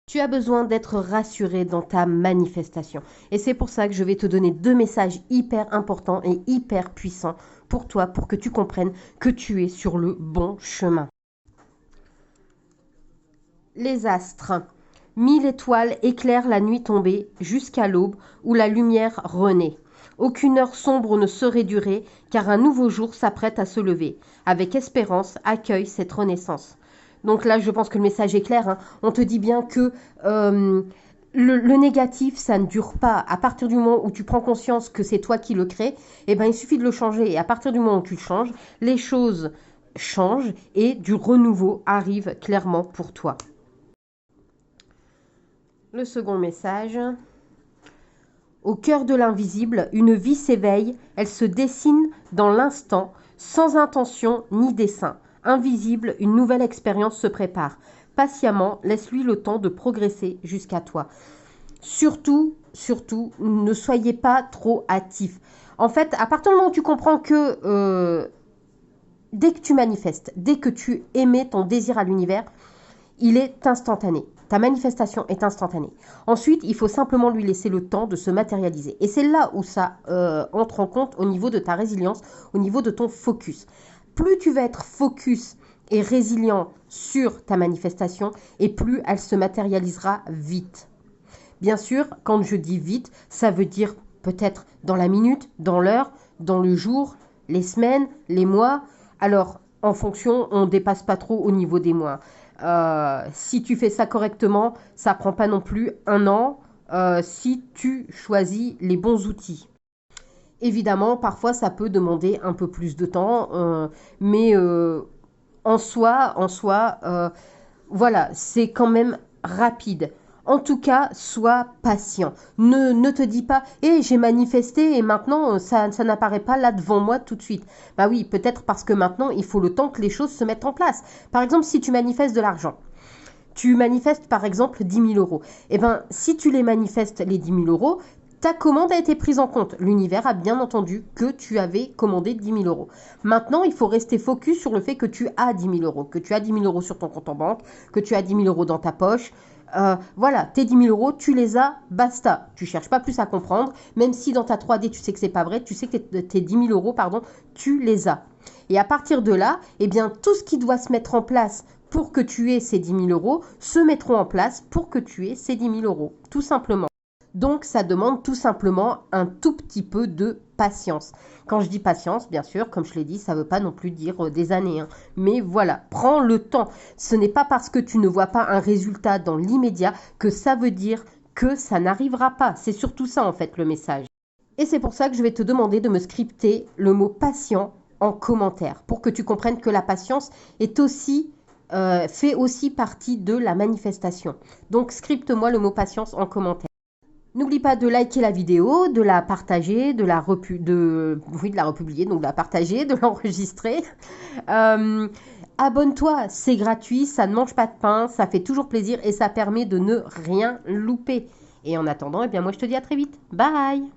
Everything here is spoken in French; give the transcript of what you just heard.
Tu as besoin d'être rassuré dans ta manifestation. Et c'est pour ça que je vais te donner 2 messages hyper importants et hyper puissants pour toi, pour que tu comprennes que tu es sur le bon chemin. Les astres. 1000 étoiles éclairent la nuit tombée jusqu'à l'aube où la lumière renaît. Aucune heure sombre ne saurait durer, car un nouveau jour s'apprête à se lever. Avec espérance, accueille cette renaissance. Donc là, je pense que le message est clair, hein. On te dit bien que le négatif, ça ne dure pas. À partir du moment où tu prends conscience que c'est toi qui le crée, eh ben, il suffit de le changer. Et à partir du moment où tu le changes, les choses changent et du renouveau arrive clairement pour toi. Le second message. Au cœur de l'invisible, une vie s'éveille, elle se dessine dans l'instant, sans intention ni dessein. Invisible, une nouvelle expérience se prépare. Patiemment, laisse-lui le temps de progresser jusqu'à toi. Surtout, ne soyez pas trop hâtifs. En fait, à partir du moment où tu comprends que dès que tu manifestes, dès que tu émets ton désir à l'univers, il est instantané. Ta manifestation est instantanée. Ensuite, il faut simplement lui laisser le temps de se matérialiser. Et c'est là où ça entre en compte au niveau de ta résilience, au niveau de ton focus. Plus tu vas être focus et résilient sur ta manifestation, et plus elle se matérialisera vite. Bien sûr, quand je dis vite, ça veut dire peut-être dans la minute, dans l'heure, dans le jour, les semaines, les mois. Alors, en fonction, on ne dépasse pas trop au niveau des mois. Si tu fais ça correctement, ça prend pas non plus un an si tu choisis les bons outils. Évidemment, parfois, ça peut demander un peu plus de temps, mais en soi, voilà, c'est quand même rapide. En tout cas, sois patient. Ne te dis pas, j'ai manifesté et maintenant, ça n'apparaît pas là devant moi tout de suite. Bah oui, peut-être parce que maintenant, il faut le temps que les choses se mettent en place. Par exemple, si tu manifestes de l'argent, tu manifestes par exemple 10 000 euros. Eh bien, si tu les manifestes, les 10 000 euros, ta commande a été prise en compte. L'univers a bien entendu que tu avais commandé 10 000 euros. Maintenant, il faut rester focus sur le fait que tu as 10 000 euros, que tu as 10 000 euros sur ton compte en banque, que tu as 10 000 euros dans ta poche. Voilà, tes 10 000 euros, tu les as, basta. Tu cherches pas plus à comprendre, même si dans ta 3D, tu sais que c'est pas vrai, tu sais que tes 10 000 euros, pardon, tu les as. Et à partir de là, eh bien, tout ce qui doit se mettre en place pour que tu aies ces 10 000 euros se mettront en place pour que tu aies ces 10 000 euros, tout simplement. Donc, ça demande tout simplement un tout petit peu de patience. Quand je dis patience, bien sûr, comme je l'ai dit, ça ne veut pas non plus dire des années, hein. Mais voilà, prends le temps. Ce n'est pas parce que tu ne vois pas un résultat dans l'immédiat que ça veut dire que ça n'arrivera pas. C'est surtout ça, en fait, le message. Et c'est pour ça que je vais te demander de me scripter le mot patient en commentaire pour que tu comprennes que la patience est aussi fait aussi partie de la manifestation. Donc, scripte-moi le mot patience en commentaire. N'oublie pas de liker la vidéo, de la partager, de la republier, donc de la partager, de l'enregistrer. Abonne-toi, c'est gratuit, ça ne mange pas de pain, ça fait toujours plaisir et ça permet de ne rien louper. Et en attendant, eh bien moi je te dis à très vite. Bye!